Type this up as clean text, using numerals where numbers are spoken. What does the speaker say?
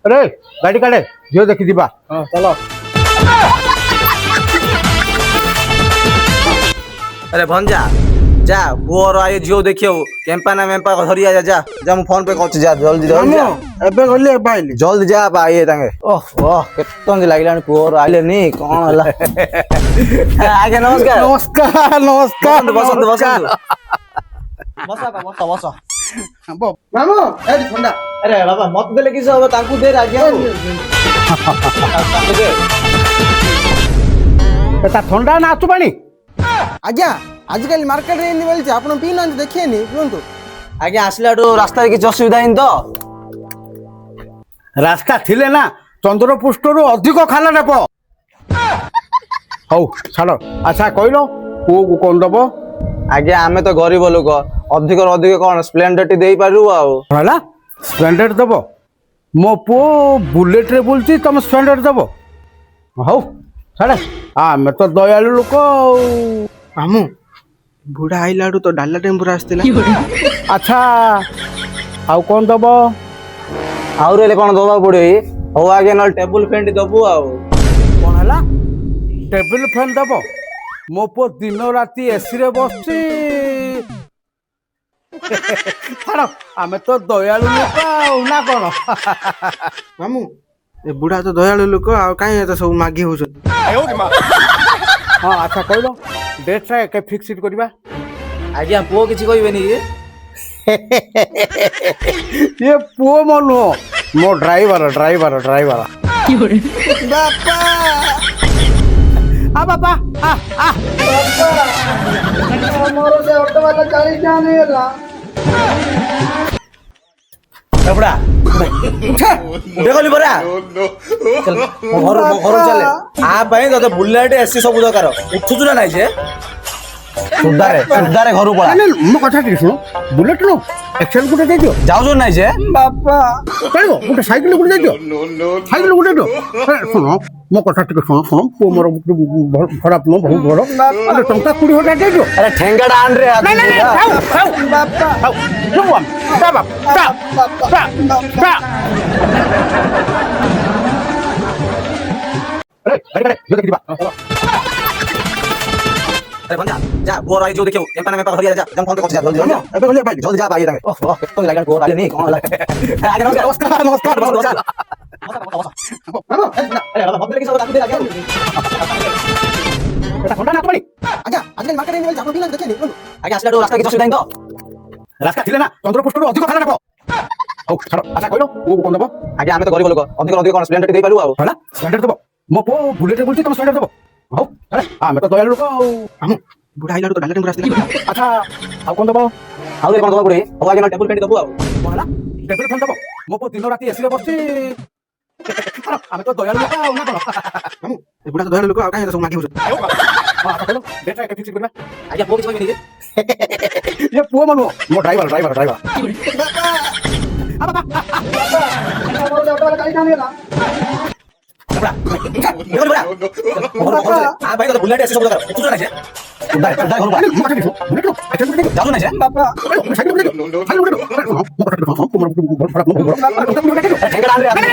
अरे गाड़ी काढे झिओ देखी दिबा चलो। अरे भंजा जा पुअर आए झिओ देखियो केम्पा ना मेम्पा धरी आ जा जा मु फोन पे कहछ जा जल्दी जल्दी जा एबे गले बाइली जल्दी जा बा ये तांगे ओह ओह केतन लागलानी पुअर आइले नी कोन हला आगे नमस्कार नमस्कार नमस्कार बसंत बसंत बसा बा बसा बसा मामू ए ठंडा अरे बाबा मत देले किस हो ताकू दे आज्ञा ताकू दे एता ठंडा ना आसु पानी आज्ञा आजिकल मार्केट रे नि बोलछ आपण पी ना देखिए नि कोंतो आज्ञा आसलाडो रास्ता रे किछ असुविधा इन तो रास्ता थिले ना चंद्रपुष्टरू अधिक खाला नेप हौ छाड़ अच्छा कहलो पुओ को कोन दबो आज्ञा आमे तो गरीब लोक अधिक अधिक कोन स्प्लेंडर टी देई पारू आ हला स्टैंडर्ड दबो मो पुओ बुलेट रे बोलती तुम स्टैंडर्ड दबो हौ छाड़ आमे तो दयालु लोक मामू बुढ़ा आइलाडू तो डाला टेम्पुर आस्तिला अच्छा आउ कोन दबो आउ रे कोन दबा पड़े हो आगे न टेबल फैन दबु आ कोन हला टेबल फैन दबो मो पुओ दिन राती एसी रे बसची छाड़ आमे तो दयालु लोक ना कोन मामू ए बुढ़ा तो दयालु लोक आ काई एत सब मागी होछ हाँ अच्छा कहलो डेट रे के फिक्स करबा आज्ञा पुओ किछि कहबेनी ये पुओ मनु मो ड्राइवर ड्राइवर ड्राइवर बापा आ बाबा आ मोरो से ऑटो वाला गाड़ी जाने ला बड़ा उठे गली बरा चल घर चले आ भाई तो बुलेट एसी सब दरकार उठुछ ना नाही जे सुधारे घर पड़ा नहीं मो कथा कि सुनो बुलेट नो एक्सेल गुटे दे दियो जाउ जो नाही जे बापा कहबो गुटे साइकिल गुटे दे दियो साइकिल गुटे दियो सुनो मो कथा टिके सुनो सुनो पो मोर खराब नो बहुत बड़ अरे टंका 20,000 दे दियो अरे ठेंगाड़ा आन रे नहीं नहीं खाओ बापा खाओ जुम ता बाप ता अरे अरे जो देख दिबा अरे बंदा जा बोर आई जो देखियो एम्पा ना मेम्पा धरी आ जा जम फोन पे कहछ जा जल्दी जल्दी एबे गले बाइली जल्दी जा भाई तांगे ओह ओह केतन लागलानी पुअर आइले नी कोन हला आगे नमस्कार नमस्कार अरे बाबा मत देले किस हो ताकू दे आज्ञा एटा ठंडा ना पानी आज्ञा आजिकल मार्केट रे नि बोलछ आपण पी ना देखिए नि कोंतो आगे आसलाडो रास्ता किछ असुविधा इन तो रास्ता थिले ना चंद्रपुष्टरू अधिक खाला नेप हौ छाड़ अच्छा कहलो पुओ को कोन दबो आगे आमे तो गरीब लोक अधिक अधिक कोन स्प्लेंडर टी देई पारू आ हला स्टैंडर्ड दबो मो पुओ बुलेट रे बोलती तुम स्टैंडर्ड दबो हौ अरे आमे तो दयालु लोक मामू बुढ़ा आइलाडू तो डाला टेम्पुर आस्तिला अच्छा आउ कोन दबो आउ रे कोन दबा पड़े हो आगे न टेबल फैन दबु आ कोन हला टेबल फैन दबो मो पुओ दिन राती एसी रे बसची आमे तो दयालु लोक ना कोन मामू ए बुढ़ा तो दयालु लोक आ काई एत सब मागी होछ हां अच्छा कहलो डेट रे के फिक्स करबा आगे पुओ किछ कहबेनी ये पुओ मनु मो ड्राइवर ड्राइवर ड्राइवर मोरो से ऑटो वाला गाड़ी जाने ला बड़ा आ भाई तो बुलेट ऐसे सब दरकार उठुछ ना जे सुधारे घर पड़ा मो कथा कि बुलेट नो एक्सेल गुटे जाउ ना जे बापा साइकिल गुटे साइकिल गुटे मो कथा कि सुनो मोर खराब नो ठेंगाड़ा आन रे